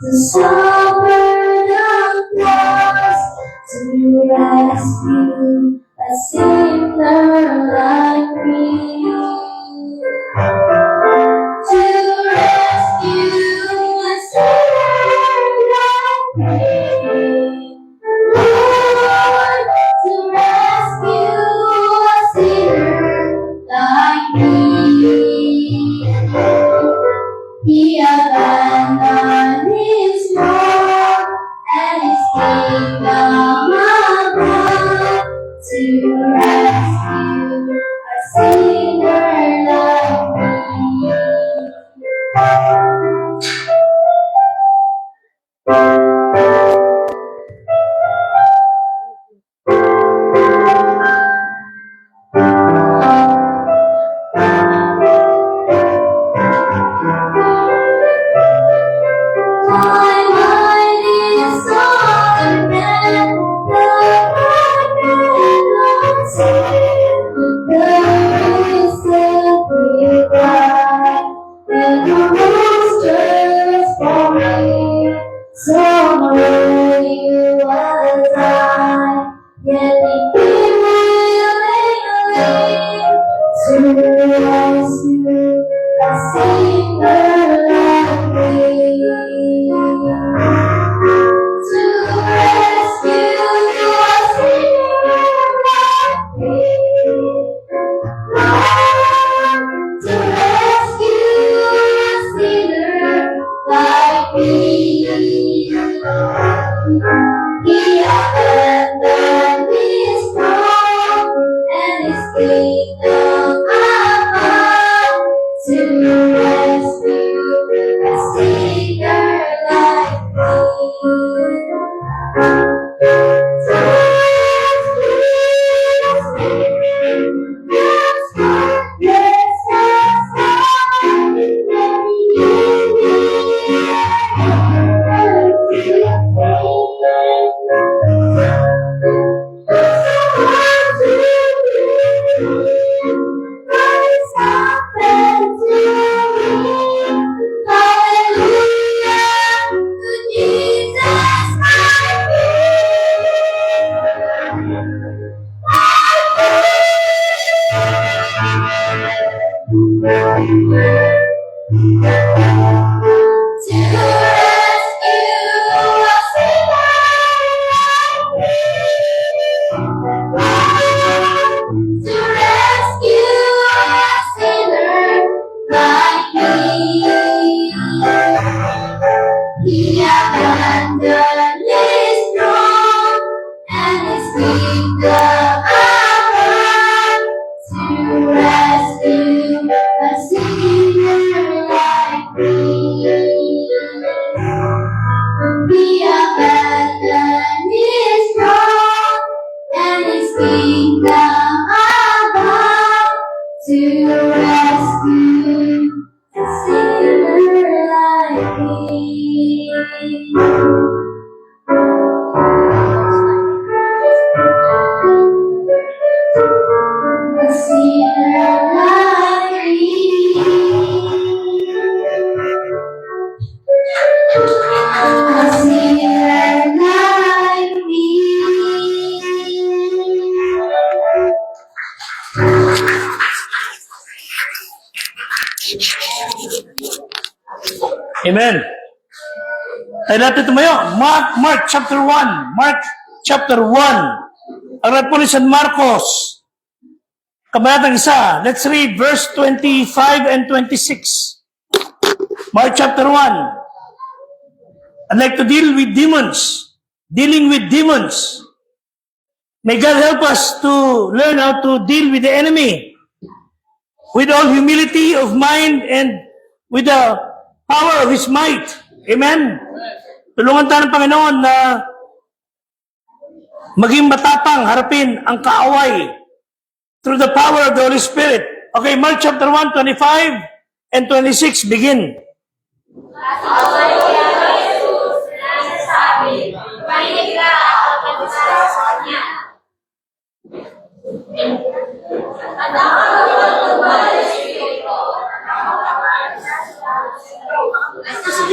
to suffer the cross, to rescue a sinner like me. To rescue a sinner like me. Lord, to rescue a sinner like me. He abandoned his throne and his kingdom above to rescue a sinner like me. My mind is on the cannot see the reason we cry, and the monsters for me. So worthy was I, yet He came willingly to rescue a sinner like me. To rescue a sinner like me. To rescue a sinner like me. He abandoned his throne and his kingdom above to rescue a sinner like me. To rescue a sinner, yes, yes, to rescue a sinner like me. To rescue a sinner like me. He abandoned his throne and his kingdom above to rescue a sinner like me. He abandoned his throne and his kingdom above to rescue a sinner like me. A sinner like me. A sinner like me. Amen. Tayo natin tumayo. Mark chapter 1. Mark chapter 1. Ang red po ni San Marcos. Kabanatang 1. Let's read verse 25 and 26. Mark chapter 1. I'd like to deal with demons. Dealing with demons. May God help us to learn how to deal with the enemy with all humility of mind and with the power of His might. Amen? Tulungan tayo ng Panginoon na maging matapang harapin ang kaaway through the power of the Holy Spirit. Okay, Mark chapter 1, 25 and 26, begin.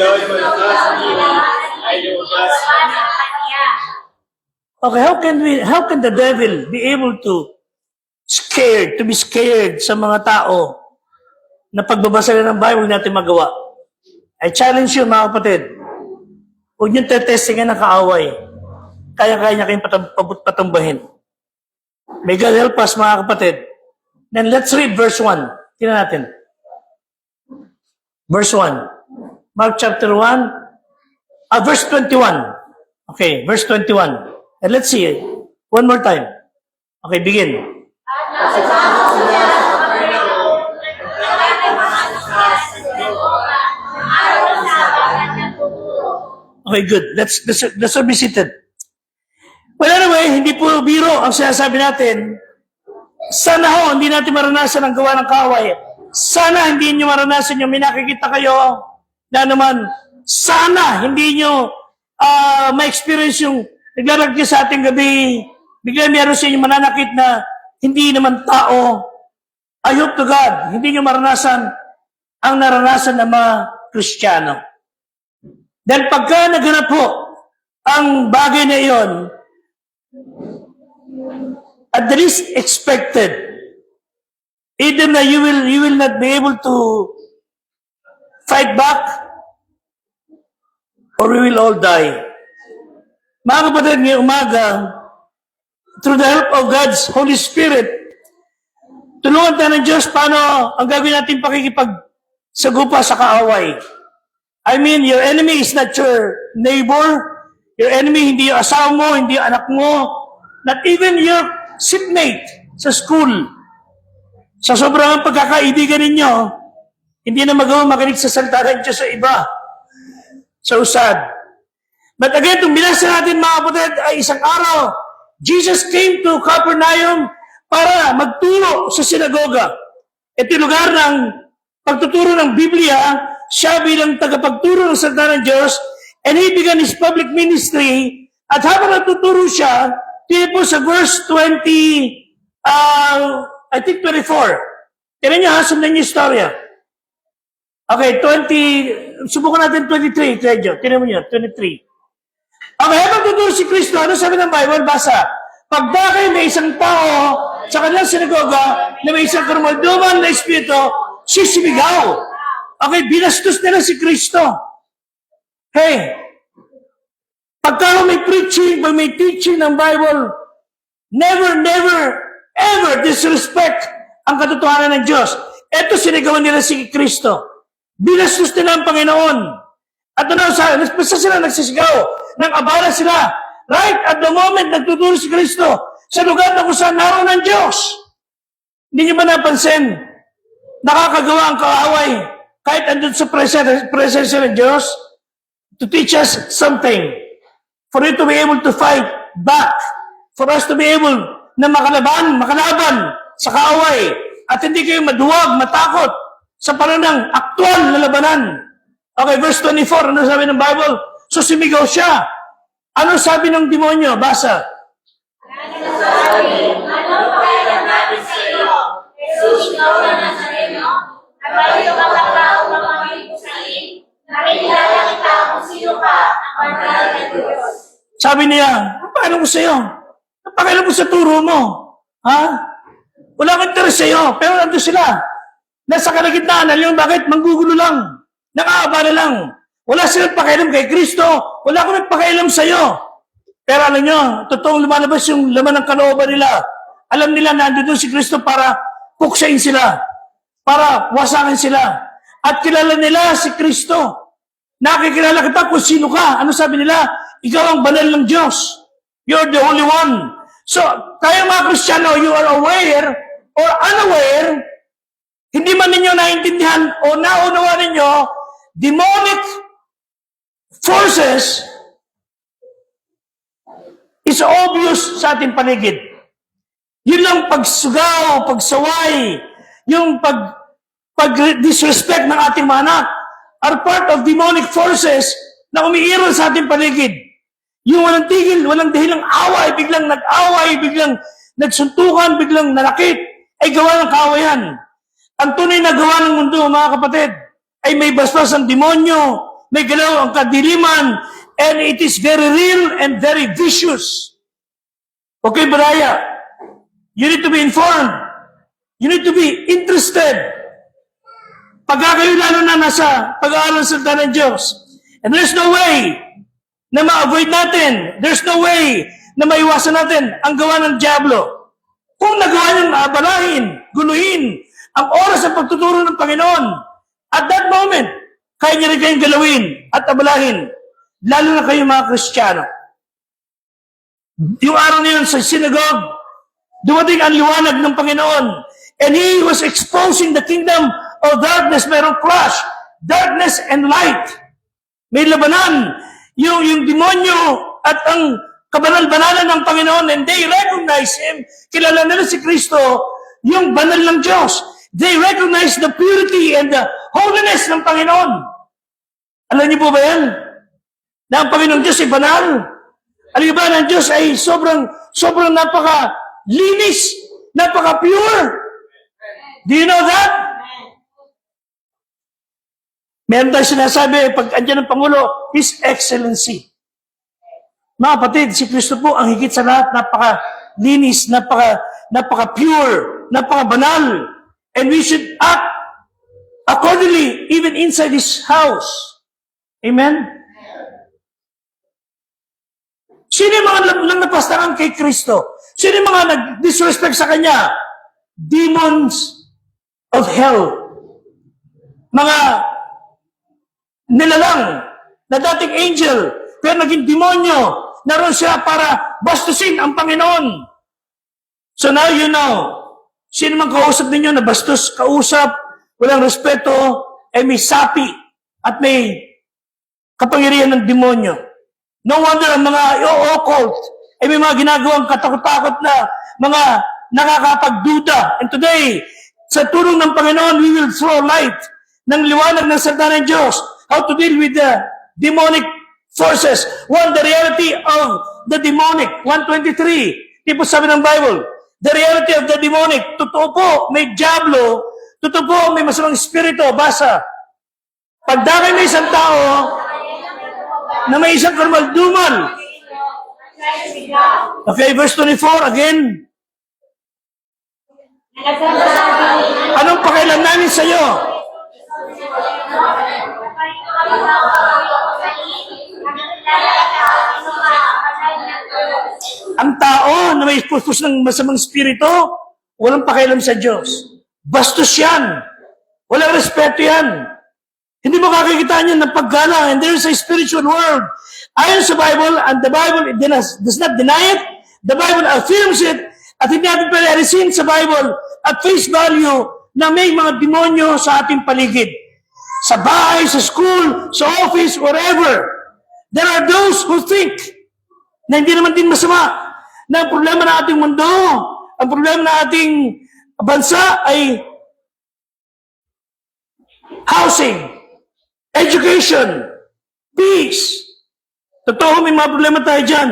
Ikaw ay magkasalihan, ay lumabas sa kanya. Okay, how can the devil be able to be scared sa mga tao na pagbabasa nila ng Bible natin magawa? I challenge you, mga kapatid. Huwag niyong tetestingin ng kaaway. Kaya-kaya niya kayong patumbahin. May God help us, mga kapatid. Then let's read verse 1. Tingnan natin. Verse 1. Mark chapter 1. Verse 21. Okay, verse 21. And let's see it. One more time. Okay, begin. Okay, good. Let's be seated. Well, anyway, hindi po biro ang sinasabi natin. Sana ho, hindi natin maranasan ang gawa ng kaaway. Sana hindi nyo maranasan yung may nakikita kayo na naman, sana hindi nyo ma-experience yung naglalagay sa ating gabi, bigla meron sa inyo mananakit na hindi naman tao. I hope to God, hindi nyo maranasan ang naranasan ng mga Kristiyano. Dahil pagka naganap po ang bagay na iyon, at the least expected, either na you will not be able to fight back, or we will all die. Mga kapatid, ngayong umaga, through the help of God's Holy Spirit, tulungan tayo ng Diyos paano ang gagawin natin pakikipagsagupa sa kaaway. I mean, your enemy is not your neighbor. Your enemy hindi yung asawa mo, hindi yung anak mo, not even your seatmate sa school. Sa sobrang pagkakaibigan ninyo, hindi na magawa makinig sa salita ng Diyos sa iba. So sad. But again, itong binasa natin mga kapatid ay isang araw, Jesus came to Capernaum para magturo sa sinagoga. Ito yung lugar ng pagtuturo ng Biblia, siya bilang tagapagturo ng salita ng Diyos, and he began his public ministry, at habang nagtuturo siya, tiyo po sa verse 20, I think 24. Tinan niyo ha, sundan niyo yung storya. Okay, 20, subukan natin 23, Trejo. Tinan mo niyo, 23. Okay, habang tuturo si Kristo, ano sabi ng Bible? Basa, pagdakay may isang tao sa kanilang sinagoga na may isang karumalduman na espiritu, sisibigaw. Okay, binastos nila si Kristo. Hey, pagka may preaching, pag may teaching ng Bible, never, ever disrespect ang katotohanan ng Diyos. Ito sinigawan nila si Kristo. Binastos nila ang Panginoon. At ano, basta sila nagsisigaw, nang abala sila. Right at the moment nagtuturo si Kristo sa lugar na kung saan naroon ang Diyos. Hindi niyo ba napansin? Nakakagawa ang kaaway kahit andun sa presensya ng Diyos to teach us something. For you to be able to fight back. For us to be able na makalaban sa kaaway. At hindi kayo maduwag, matakot sa pananang aktual na labanan. Okay, verse 24, ano sabi ng Bible? So sumigaw siya. Ano sabi ng demonyo? Basa. Ano pakailan natin sa iyo? Jesus, ikaw na Nazareno, nagaliw ka tao mamamili ko sa iyo. Nakikilala kita kung sino ka, ang banal na Diyos. Sabi niya, paano ko sa iyo? Napakailan mo sa turo mo? Ha? Wala akong interes sa iyo, pero nandun sila. Nasa kalagitnaan, alam mo bakit? Manggugulo lang. Nakaabala lang. Wala silang pakialam kay Kristo. Wala akong nagpakialam sa iyo. Pero alam nyo, totoong lumalabas yung laman ng kalooban nila. Alam nila na nandun si Kristo para puksain sila. Para wasakin sila. At kilala nila si Kristo. Nakikilala kita kung sino ka. Ano sabi nila? Ikaw ang banal ng Diyos. You're the Holy One. So, tayo mga Kristiyano, you are aware or unaware, hindi man ninyo naintindihan o naunawa ninyo, demonic forces is obvious sa ating paligid. Yun lang pagsugaw, pagsaway, yung pag-disrespect ng ating mga anak are part of demonic forces na umiiral sa ating paligid. Yung walang tigil, walang dahilang away, biglang nag-away, biglang nagsuntukan, biglang nanakit, ay gawa ng kaawayan. Ang tunay na gawa ng mundo, mga kapatid, ay may bastos ang demonyo, may galaw ang kadiliman, and it is very real and very vicious. Okay, Baraya, you need to be informed. You need to be interested. Pagka kayo lalo na nasa pag-aaral sa salita ng Diyos, and there's no way na ma-avoid natin, there's no way na maiwasan natin ang gawa ng Diablo. Kung nagawa niyang maabalahin, guluhin, ang oras ng pagtuturo ng Panginoon, at that moment, kaya niya rin kayong galawin at abalahin, lalo na kayo mga Kristiyano. Yung araw na yun sa synagogue, dumating ang liwanag ng Panginoon, and He was exposing the kingdom of darkness. Mayroong clash, darkness and light. May labanan, yung demonyo at ang kabanal-banalan ng Panginoon, and they recognize Him. Kilala nila si Kristo, yung banal ng Diyos. They recognize the purity and the holiness ng Panginoon. Alam niyo po ba yan? Na ang Panginoon Diyos ay banal. Alam niyo ba na ang Diyos ay sobrang napaka-linis, napaka-pure. Do you know that? Meron tayong sinasabi, pag andyan ang Pangulo, His Excellency. Mga kapatid, si Kristo po ang higit sa lahat, napaka-linis, napaka-pure, napaka-banal. And we should act accordingly, even inside His house. Amen? Sino yung mga napastangan kay Kristo? Sino yung mga nag-disrespect sa Kanya? Demons of hell. Mga nilalang na dating angel, pero naging demonyo. Naroon siya para bastusin ang Panginoon. So now you know, sino man kausap ninyo na bastos, kausap, walang respeto, ay may sapi at may kapangyarihan ng demonyo. No wonder ang mga occult ay may mga ginagawang katakot-takot na mga nakakapagduda. And today, sa tulong ng Panginoon, we will throw light ng liwanag ng salita ng Diyos, how to deal with the demonic forces. One, the reality of the demonic. 123. Di po sabi ng Bible, the reality of the demonic. Totoo po, may diablo. Totoo po, may masamang espiritu. Basa. Pagdakay may isang tao na may isang karumaldumal. Okay, verse 24 again. Anong pakialam namin sa iyo? Ang tao na may pustos ng masamang espiritu, walang pakialam sa Diyos. Bastos yan. Walang respeto yan. Hindi mo kakikita niyan ng paggalang, and there is a spiritual world. Ayon sa Bible, and the Bible does not deny it, the Bible affirms it, at hindi natin pala-resin sa Bible at face value na may mga demonyo sa ating paligid. Sa bahay, sa school, sa office, wherever. There are those who think na hindi naman din masama na ang problema ng ating mundo, ang problema ng ating bansa ay housing, education, peace. Totoo, may mga problema tayo dyan.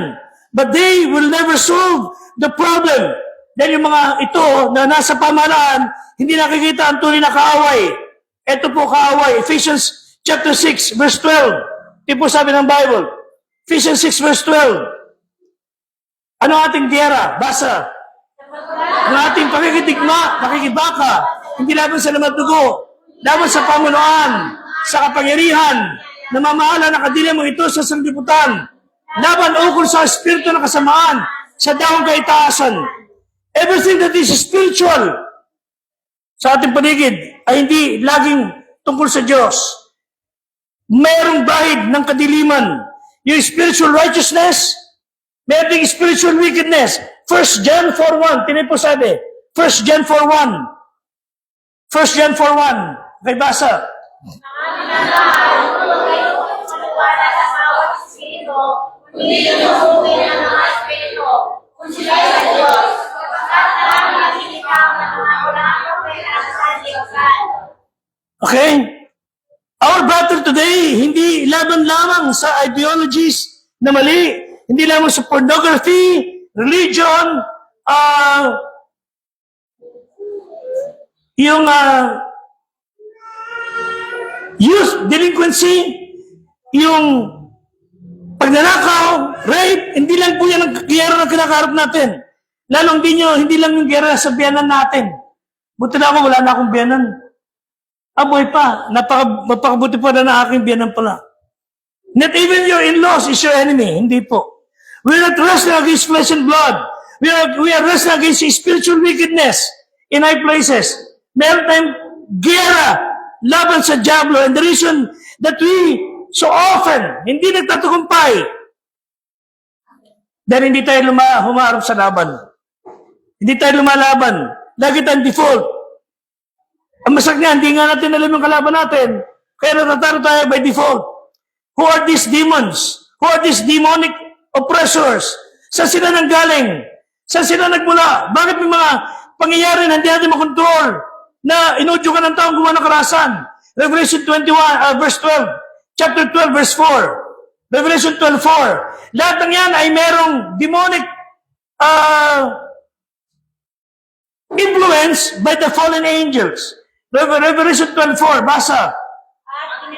But they will never solve the problem. Dahil yung mga ito na nasa pamahalaan, hindi nakikita ang tunay na kaaway. Ito po kaaway. Ephesians chapter 6, verse 12. Ito po sabi ng Bible. Ephesians 6, verse 12. Ano ating giyera? Basa. Ang ating pakikitigma, pakikibaka, hindi laban sa laman dugo, laban sa pamunuan, sa kapangyarihan, namamahala na kadili mo ito sa sanglibutan, laban ukol sa espiritu ng kasamaan, sa daong kaitaasan. Everything that is spiritual sa ating paligid ay hindi laging tungkol sa Diyos. Mayroong bahid ng kadiliman. Yung spiritual righteousness, mayroong spiritual wickedness. 1 John 4:1, tinay po sabi. 1 John 4:1. 1 John 4:1. Okay, basa. Hindi yung ng mga espiritu, kung sila sa Diyos, sapagkat marami naglilitaw ng mga ulang-ulang sa Diyos. Okay? Our battle today, hindi laban lamang sa ideologies na mali, hindi lamang sa pornography, religion, yung youth delinquency, yung pagnanakaw, rape, hindi lang po yan ang giyera na kinakaharap natin. Lalong hindi lang yung giyera sa biyanan natin. Buti na ako, wala na akong biyanan. Aboy pa, mapakabuti pa na aking biyanan pala. Not even your in-laws is your enemy. Hindi po. We are not wrestling against flesh and blood. We are wrestling against spiritual wickedness in high places. Meron tayong giyera laban sa diablo, and the reason that we so often hindi nagtatagumpay dahil hindi tayo humarap sa laban. Hindi tayo lumalaban. Lagi tayong default. Ang masakit nga, hindi nga natin alam yung kalaban natin. Kaya natatalo tayo by default. Who are these demons? Who are these demonic oppressors? Saan sila nanggaling? Saan sila nagmula? Bakit may mga pangyayari na hindi natin makontrol na inudyo ka ng taong gumawa ng karahasan? Revelation 21, verse 12. Chapter 12, verse 4. Revelation 12:4. Lahat ng yan ay merong demonic influence by the fallen angels. Revelation 12:4, basa.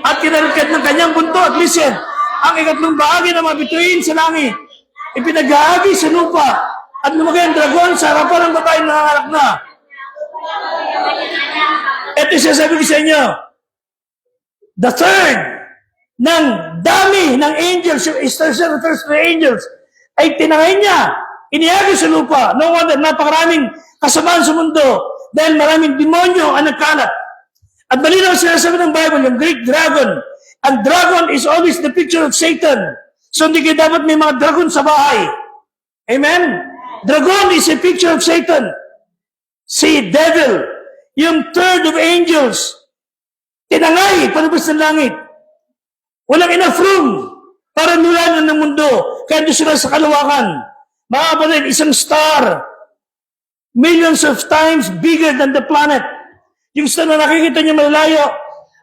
At kinalagkad ng kanyang buntot, listen, ang ikatlong bahagi ng mga bituin sa langit, ipinagahagi sa lupa, at lumagay ang dragon sa harapan ng babaeng nanganganak na. Ito sasabi ko sa inyo, the third ng dami ng angels, yung first three angels, ay tinangay niya, inihagi sa lupa. No wonder, napakaraming kasamaan sa mundo dahil maraming demonyo ang nagkalat. At malinaw sinasabi ng Bible, yung Greek dragon. Ang dragon is always the picture of Satan. So hindi kayo dapat may mga dragon sa bahay. Amen? Dragon is a picture of Satan. Si devil, yung third of angels, tinangay palabas ng langit. Walang enough room para nulanan ng mundo. Kaya doon sila sa kalawakan. Mga kapatid, isang star, millions of times bigger than the planet. Yung star na nakikita niyo malayo,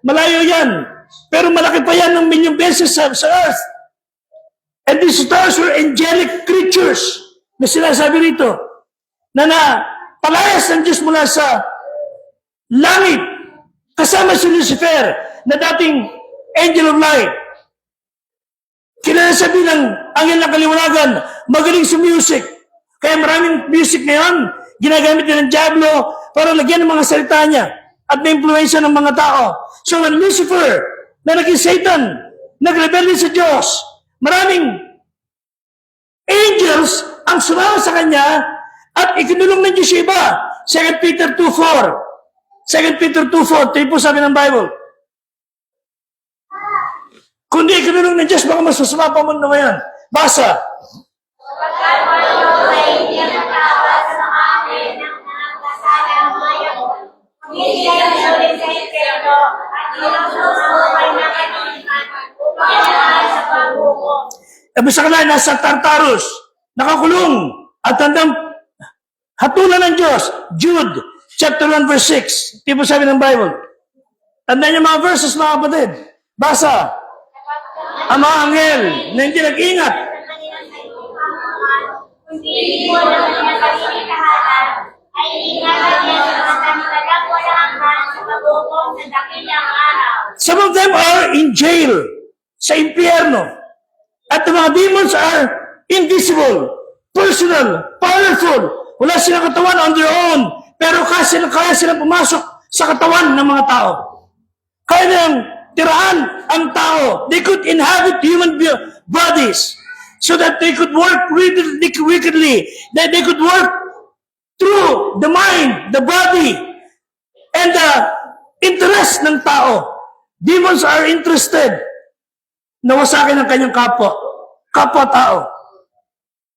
malayo yan. Pero malaki pa yan ng milyong beses sa Earth. And these stars were angelic creatures na sinasabi rito na palayas ng Diyos mula sa langit kasama si Lucifer na dating angel of light. Kilala sa bilang angel ng kaliwanagan, magaling sa music. Kaya maraming music ngayon, ginagamit din ng diablo para lagyan ng mga salita niya at na-influensya ng mga tao. So when Lucifer, na naging Satan, nagrebelde sa Diyos, maraming angels ang sumama sa kanya at ikinulong ng Diyos yung iba. 2 Peter 2:4. 2 Peter 2:4, ito po sabi ng Bible. Kundi ikinulong ng Diyos, baka mas masama pa mundo ngayon. Basa. Pagkat Panginoon ay hindi natawad sa amin ng mga kasalang ngayon. Hindi ang ulit sa impyerno at inususuhay na kaniliman upang lahat sa pagbuko. Sabi sa kanila, nasa Tartarus, nakakulong at tandang hatulan ng Diyos. Jude, chapter 1, verse 6. Ito po sabi ng Bible. Tandaan niyo mga verses, mga kapatid. Basa. Ang mga anghel na hindi nag-ingat. Kung hindi mo ng kanyang sarili tahanan, ay ingatan niya sa matang walang hanggan sa pagbuko sa dakilang araw. Some of them are in jail, sa impyerno. At the mga demons are invisible, personal, powerful. Wala silang katawan on their own, pero kaya silang pumasok sa katawan ng mga tao. Kaya nilang tirahan ang tao. They could inhabit human bodies so that they could work wickedly, that they could work through the mind, the body, and the interest ng tao. Demons are interested na wasakin ang kanyang kapwa-tao.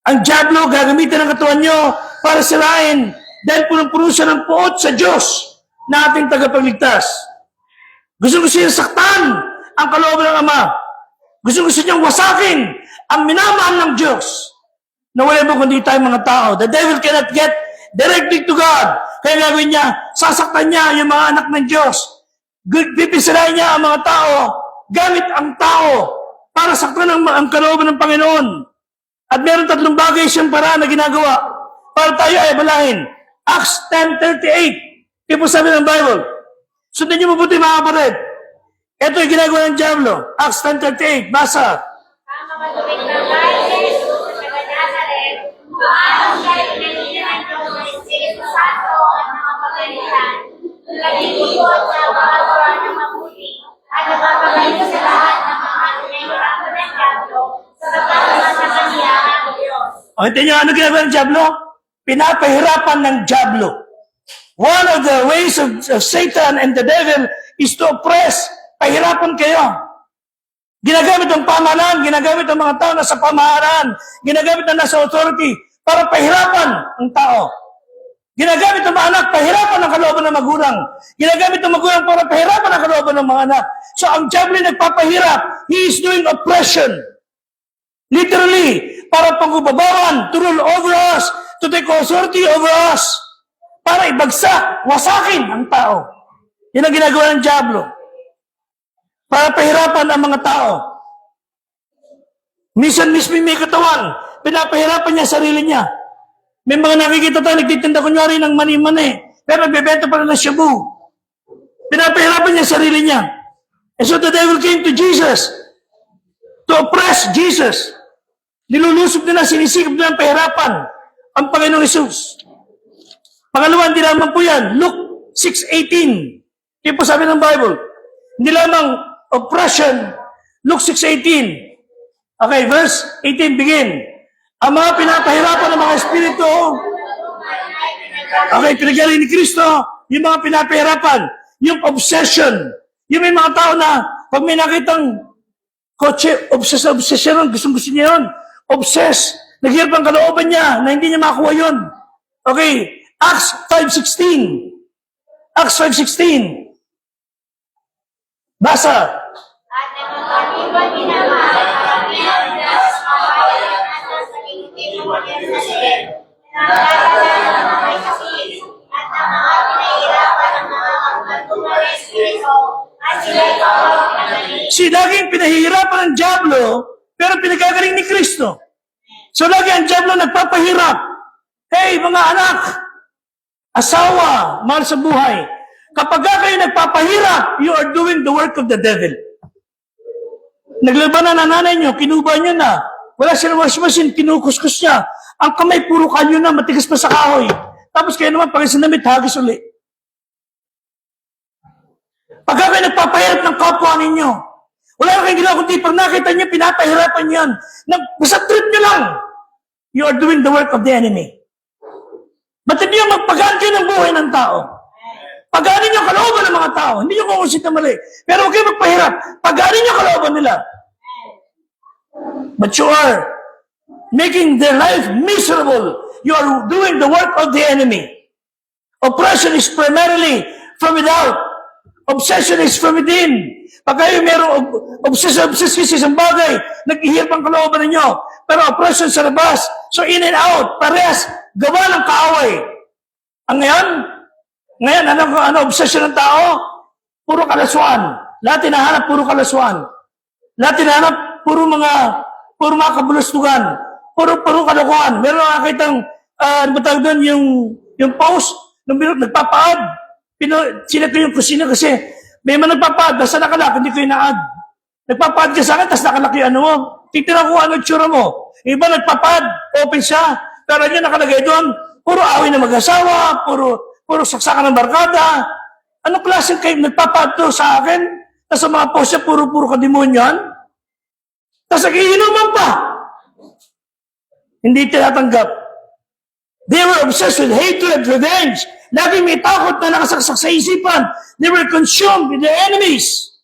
Ang diablo gagamitin ang katawan nyo para sirain dahil punong-puno siya ng puot sa Diyos na ating tagapagligtas. Gusto niya saktan ang kalooban ng Ama. Gusto niyang wasakin ang minamahal ng Diyos na wala mo kundi tayo mga tao. The devil cannot get directly to God. Kaya gagawin niya, sasaktan niya yung mga anak ng Diyos. Pipisilain niya ang mga tao gamit ang tao para saktan ang kalooban ng Panginoon. At meron 3 bagay siyang paraan na ginagawa para tayo ay balahin. Acts 10:38. Ito po sabi ng Bible. Sundan niyo mabuti mga kapatid. Ito yung ginagawa ng Diablo. Acts 10:38. Basa. Ang mga tuwing ng bahay ni Jesus sa Nazaret, paano siya pinaninihan ng Espiritu Santo at mga pagalitan, nagtutulot sa mga gawa ng mabuti, at napapagaling sa lahat ng mga pinahirapan ng Diablo sa pagkakas sa kaniya ng Diyos. O, ito nyo, ano ginagawa ng Diablo? Pinapahirapan ng Diablo. One of the ways of Satan and the devil is to oppress. Pahirapan kayo. Ginagamit ang pamahalaan, ginagamit ang mga tao na sa pamahalaan, ginagamit na nasa authority para pahirapan ang tao. Ginagamit ang mga anak, pahirapan ang kalooban ng magulang. Ginagamit ang magulang para pahirapan ang kalooban ng mga anak. So ang Diablo ay nagpapahirap. He is doing oppression. Literally, para panggubabawan, to rule over us, to take authority over us, para ibagsak, wasakin ang tao. Yan ang ginagawa ng Diablo. Para pahirapan ang mga tao. Minsan mismo may katawan, pinapahirapan niya sarili niya. May mga nakikita tayo, nagtitinda kunyari ng mani-mani, pero bebenta pa rin ng shabu. Pinapahirapan niya sarili niya. And so the devil came to Jesus to oppress Jesus. Nilulusog nila, sinisikap nila ang pahirapan ang Panginoong Hesus. Pangalawa, hindi lamang po yan. Luke 6:18. Ito po sabi ng Bible. Hindi lamang oppression. Luke 6:18. Okay, verse 18 begin. Ang mga pinapahirapan ng mga espiritu, okay, pinagaling ni Kristo, yung mga pinapahirapan, yung obsession, yung may mga tao na, pag may nakitang kotse, obsession, gusto niya yun, obsess, naghirap ang kalooban niya, na hindi niya makuha yun. Okay, Acts 5:16. Acts 5:16. Basa. At nagpapaliban din naman ang karamihan sa mga bayan at nasa lingkod ng Jerusalem, na nagdadala ng mga may sakit at ng mga pinahirapan ng mga magmatumal na espiritu, at sila'y pagpapagaling. Si laging pinahihirapan ng Diablo, pero pinagagaling ni Kristo. So lagi ang Diablo nagpapahirap. Hey, mga anak, asawa, mahal sa buhay, kapag kayo nagpapahirap, you are doing the work of the devil. Naglaban na nanay nyo, kinuba nyo na, wala silang washing machine, kinukuskus niya. Ang kamay, puro kanyo na, matigas pa sa kahoy. Tapos kayo naman, pag isinamit, hagis uli. Pag kayo nagpapahirap ng kapwa ninyo, wala na kayong ginawa, kundi pag nakita nyo, pinapahirapan nyo yan. Basta trip nyo lang. You are doing the work of the enemy. Ba't hindi nyo magpagaan kayo ng buhay ng tao? Pagaanin nyo kalooban ng mga tao. Hindi nyo kukusit na mali. Pero huwag kayo magpahirap. Pagaanin nyo kalooban nila. But you are making their life miserable. You are doing the work of the enemy. Oppression is primarily from without. Obsession is from within. Pag kayo mayroong obsess sa isang bagay, nag-ihirap ang kalooban ninyo. Pero oppression sa labas. So in and out, parehas, gawa ng kaaway. Ang ngayon, ano obsession ng tao? Puro kalaswaan. Lahat hinahanap, puro kalaswaan. Lahat hinahanap, puro mga kabulustugan. Puro kalokohan. Meron nakakitang, ano ba tawag doon, yung post, nung nagpapaad. Sila ko yung kusina kasi, may mga nagpapaad, basta nakalak, hindi ko inaad. Nagpapaad ka sa akin, tapos nakalaki ano mo. Titignan ko ano yung tsura mo. Iba nagpapaad, open siya. Pero yun nakalagay doon, puro awin na mag-asawa, puro saksakan ng barkada. Anong klase kayo nagpapaad to sa akin? Tapos sa mga post niya, puro kadimonyan. Tapos nagiinuman pa. Hindi tinatanggap. They were obsessed with hatred, revenge. Lagi may takot na nakasaksak sa isipan. They were consumed with their enemies.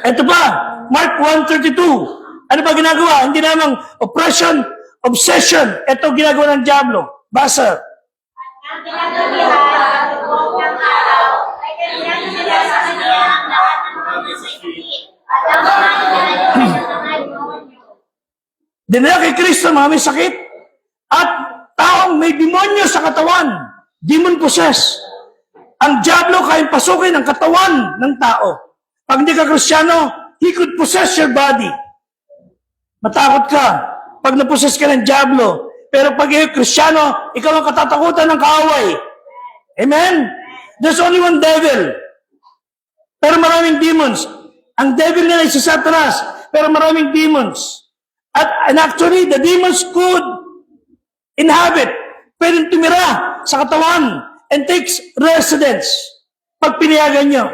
Ito pa, Mark 1:32. Ano ba ginagawa? Hindi namang oppression, obsession. Ito ginagawa ng Diablo. Basa. Ang pinagagabihan, loob ng araw, ay kanilang nila sa kaniya ang lahat ng mga masakit at ang mga inanay sa mga demonyo. Dinala kay Kristo mga may sakit at taong may demonyo sa katawan. Demon possessed. Ang Diablo kayang pasukin ang katawan ng tao. Pag hindi ka Kristiyano, he could possess your body. Matakot ka pag napossess ka ng Diablo. Pero pag ikaw Kristiyano, ikaw ang katatakutan ng kaaway. Amen? There's only one devil. pero maraming demons. Ang devil nila ay si Satanas, pero maraming demons. And actually, the demons could inhabit, pwedeng tumira sa katawan and takes residence pag pinayagan nyo.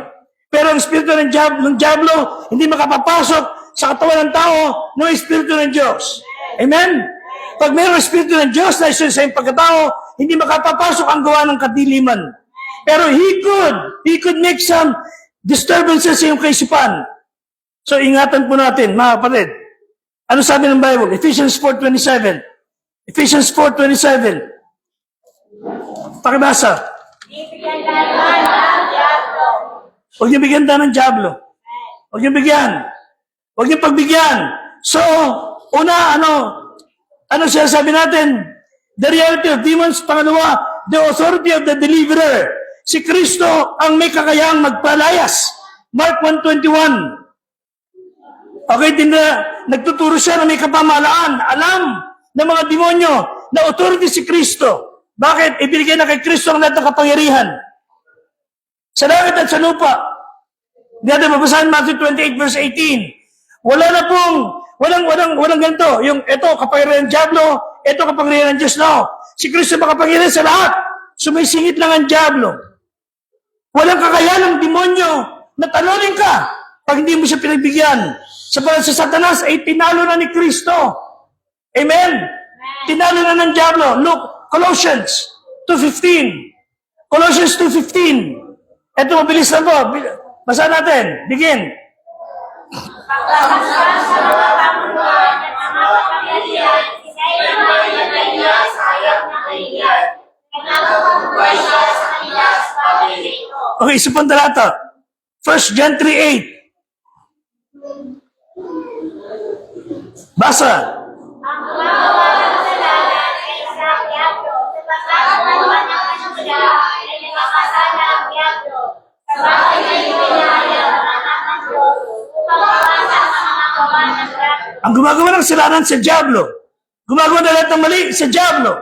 Pero ang espiritu ng Diablo, hindi makapapasok sa katawan ng tao ng espiritu ng Diyos. Amen? Pag mayroong espiritu ng Diyos na isa sa iyong pagkatao, hindi makapapasok ang gawa ng kadiliman. Pero he could make some disturbances sa iyong kaisipan. So ingatan po natin, mga kapatid. Ano sabi ng Bible? Ephesians 4:27. Ephesians 4:27. Pakibasa. Bibigyan tayo ng Diablo. Huwag niyo bigyan tayo ng Diablo. Huwag niyo bigyan. Huwag niyo pagbigyan. So, una, ano siya sabi natin? The reality of demons. Pangalawa, the authority of the deliverer. Si Kristo ang may kakayahang magpalayas. Mark 1:21. Okay, nagtuturo siya na may kapamahalaan, alam ng mga demonyo na authority si Kristo. Bakit? Ibinigay na kay Kristo ang lahat ng kapangyarihan. Sa langit at sa lupa. Hindi natin mabasahan Matthew 28 verse 18. Walang ganito. Yung ito, kapangyarihan ng Diablo, ito kapangyarihan ng Diyos. No. Si Kristo makapangyarihan sa lahat. Sumisingit lang ang Diablo. Walang kakayahan ng demonyo na talunin ka pag hindi mo siya pinagbigyan. Sapagat si Satanas ay tinalo na ni Kristo. Amen? Tinalo na ng Diablo. Look, Colossians 2:15. Colossians 2:15. Ito, mabilis lang po. Basa natin. Begin. Pagkakasal sa mga pamunuan at mga kapangyarihan, kailangan na niya sa hayag na kahiyan. Nagkakabuhay siya sa kanila sa pagkakito. Okay, isa pang talata. 1 John 3:8. Basa. Ang gumagawa ng kasalanan ay sa Diablo, sapagkat ang gawa ng kanila ay nakakasala ang Diablo. Sabagay na itinahayag ang anak ng Diyos upang mawasa ang mga gawa ng Diablo. Ang gumagawa ng kasalanan sa Diablo. Gumagawa na lahat ng mali sa Diablo.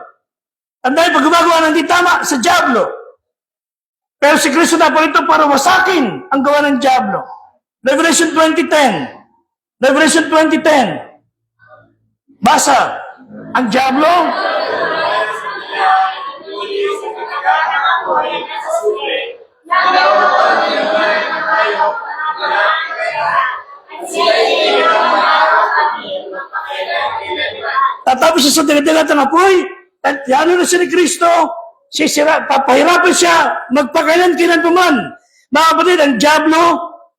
Ang dahil pag gumagawa ng di tama sa Diablo. Pero si Kristo na po ito para wasakin ang gawa ng Diablo. Revelation 20:10. Revelation 20:10. Basa. Ang Diablo, tatapos siya sa dagat ng apoy, at yano na siya ni Kristo, papahirapan siya, magpakailan-kilan pa man. Mga kapatid, ang Diablo,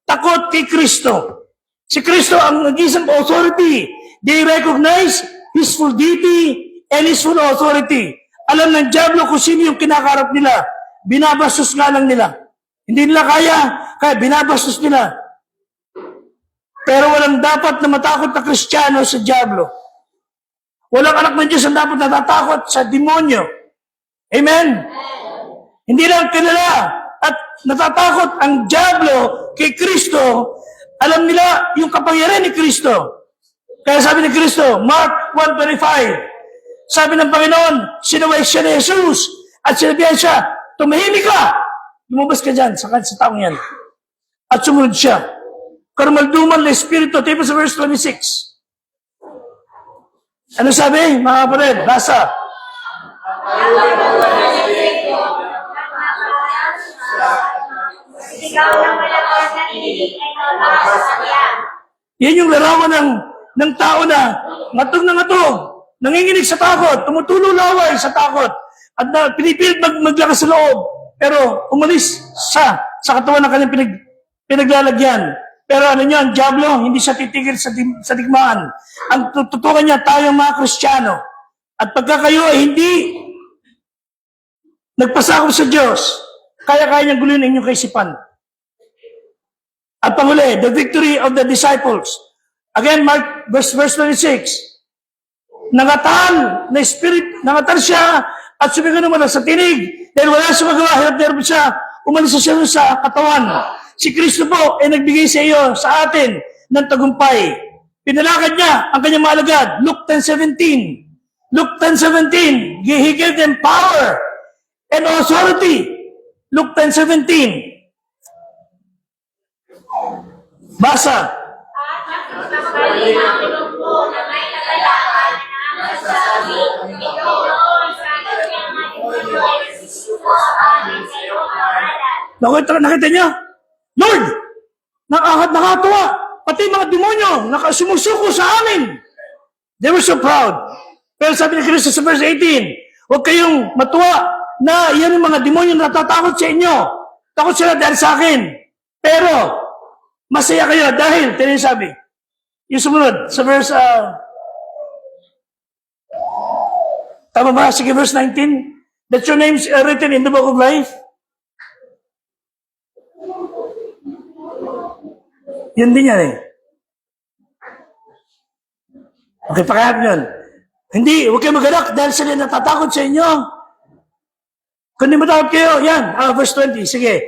takot kay Kristo. Si Kristo ang nag-isang authority. They recognize His full deity and His full authority. Alam ng Diablo kung sino yung kinakarap nila. Binabastos nga lang nila. Hindi nila kaya binabastos nila. Pero walang dapat na matakot na Kristiyano sa Diablo. Walang anak ng Diyos ang dapat natatakot sa demonyo. Amen? Hindi lang kilala at natatakot ang Diablo kay Kristo. Alam nila yung kapangyarihan ni Kristo. Kaya sabi ni Kristo, Mark 1:25, sabi ng Panginoon, sinuway siya ni Jesus at sinabihan siya, tumahimik ka! Lumabas ka dyan sa taong yan. At sumunod siya. Karumalduman na Espiritu, tipo sa verse 26. Ano sabi, mga kapatid? Basa. Ikaw ng malakas na inilig ay nalakas sa kanya. Yan yung larawan ng tao na ngatog na ngatog, nanginginig sa takot, tumutulo laway sa takot, at pinipilit maglakas sa loob, pero umalis sa katawan ng kanyang pinaglalagyan. Pero ano niya, ang Diablo, hindi siya titigil sa digmaan. Ang tututukan niya, tayong mga Kristiyano. At pagka kayo ay hindi nagpasakop sa Diyos, kaya-kaya niyang guluhin ang inyong kaisipan. At panghuli, the victory of the disciples. Again, Mark verse 26. Nangatal na spirit, nangatal siya at sumigaw naman sa tinig. Dahil wala siya magawa, hirap siya, umalis siya sa katawan. Si Kristo po ay nagbigay sa iyo, sa atin, ng tagumpay. Pinalakad niya ang kanyang malagad. Luke 10:17. Luke 10:17. He gave them power and authority. Luke 10:17. Basa. At magpapali ang ilong ko na may kagalakan na ang sasabi, ikaw noon sa kanyang mga demonyo ay nagsisuko sa amin sa iyong pangalan. Nakita niyo? Lord, nakatuwa. Pati mga demonyo nakasumusuko sa amin. They were so proud. Pero sabi ni Kristo sa verse 18, huwag kayong matuwa na yan yung mga demonyo na natatakot sa inyo. Takot sila dahil sa akin. Pero, masaya kayo dahil, ito yung sabi. Yung sumunod, sa verse, tama ba? Sige, verse 19. That your names are written in the book of life. Yun din yan eh. Okay, pakihap yun. Hindi, huwag kayo magalak dahil sila natatakot sa inyo. Kundi matakot kayo, yan, verse 20, sige.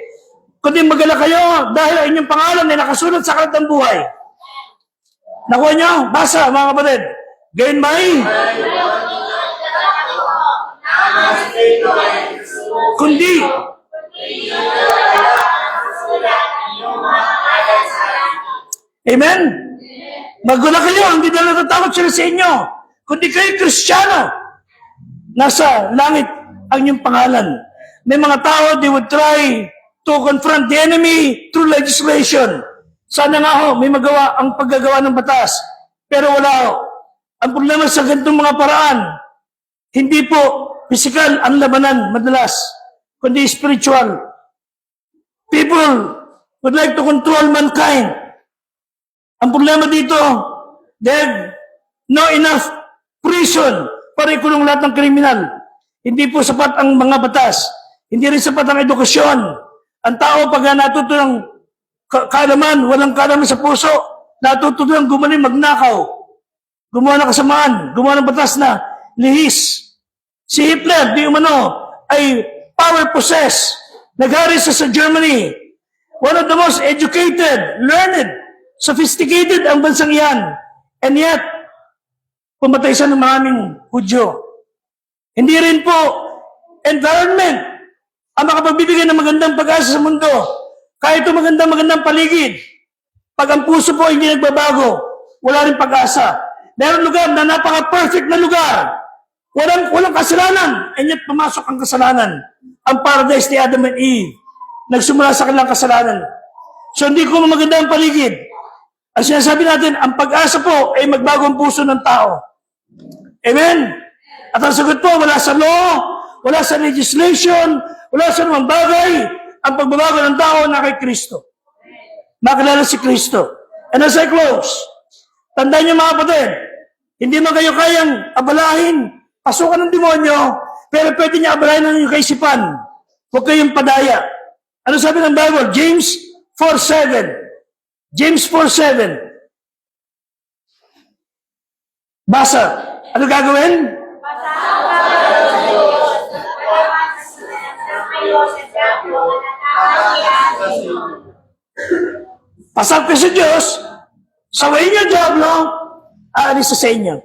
Kundi magalak kayo dahil ang inyong pangalan ay nakasulat sa aklat ng buhay. Nakuha nyo? Basa, mga kapatid. Gayon may? Kundi. Amen? Magulat kayo, hindi na natatakot sila sa inyo. Kundi kayo Kristiyano. Nasa langit ang inyong pangalan. May mga tao, they would try to confront the enemy through legislation. Sana nga ho, may magawa ang paggagawa ng batas. Pero wala ho. Ang problema sa ganitong mga paraan, hindi po physical ang labanan madalas, kundi spiritual. People would like to control mankind. Ang problema dito, they have no enough prison para ikulong lahat ng kriminal. Hindi po sapat ang mga batas. Hindi rin sapat ang edukasyon. Ang tao pag natuto ng kaalaman, walang kaalaman sa puso, natuto ng gumaling magnakaw, gumawa ng kasamaan, gumawa ng batas na lihis. Si Hitler, di umano, ay power-possessed. Naghari sa Germany. One of the most educated, learned, sophisticated ang bansang iyan. And yet, pumatay siya ng maraming Hudyo. Hindi rin po environment ang makapagbibigay ng magandang pag-asa sa mundo. Kahit ito magandang paligid, pag ang puso po hindi nagbabago, wala rin pag-asa. Meron lugar na napaka-perfect na lugar. Walang kasalanan. And yet, pumasok ang kasalanan. Ang paradise ni Adam and Eve. Nagsumula sa kanilang kasalanan. So, hindi ko maganda ang paligid. Ang sinasabi natin, ang pag-asa po ay magbago ang puso ng tao. Amen? At ang sagot po, wala sa law, wala sa legislation, wala sa namang bagay, ang pagbabago ng tao na kay Kristo. Makilala si Kristo. And as I close, tandaan niyo mga kapatid, hindi man kayo kayang abalahin, pasukan ng demonyo, pero pwede niya abalahin ang inyong kaisipan. Huwag kayong padaya. Ano sabi ng Bible? James 4:7. James 4:7. Basa. Ano gagawin? Pasal ko sa Diyos, sawayin niyo, Diablo, aalis sa inyo.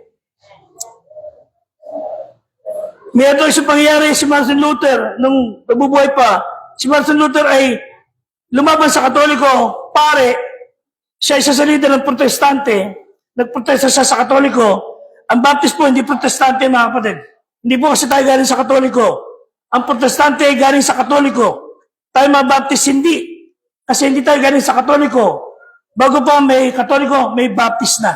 May ito isang pangyayari si Martin Luther nung nabubuhay pa. Si Martin Luther ay lumaban sa Katoliko, pare, siya isa sa leader ng protestante, nagprotesta siya sa Katoliko. Ang Baptist po, hindi protestante, mga kapatid. Hindi po kasi tayo galing sa Katoliko. Ang protestante ay galing sa Katoliko. Tayo mga Baptist, hindi. Kasi hindi tayo galing sa Katoliko. Bago pa may Katoliko, may Baptist na.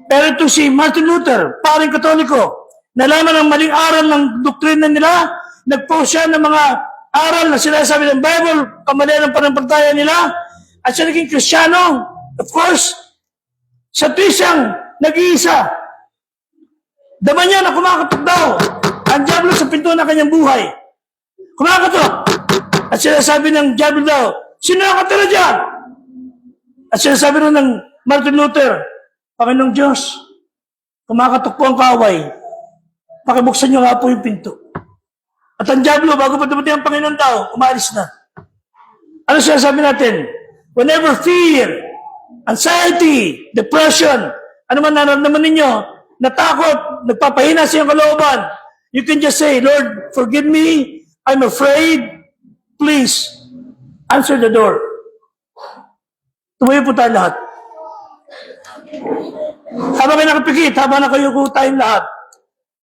Pero ito si Martin Luther, paring Katoliko, nalaman ang maling aral ng doktrina nila, nag-post siya ng mga aral na sinasabi ng Bible, kamalian ng panampalataya nila, at siya naging Kristiyano. Of course, sa tuwisang nag-iisa. Daman niya na kumakatok daw ang Diablo sa pinto ng kanyang buhay. Kumakatok. At sinasabi ng Diablo daw, sino nakatira dyan? At sinasabi rin ng Martin Luther, Panginoong Diyos, kumakatok po ang kaway. Pakibuksan niyo nga po yung pinto. At ang Diablo, bago pa dumating ang Panginoon tao, umalis na. Ano sinasabi natin? Whenever fear, anxiety, depression, ano man nararamdaman ninyo, natakot, nagpapahina sa iyong kalooban, you can just say, Lord, forgive me, I'm afraid, please, answer the door. Tumayo po tayo lahat. Habang kayo nakapikit, habang nakayuko tayong lahat.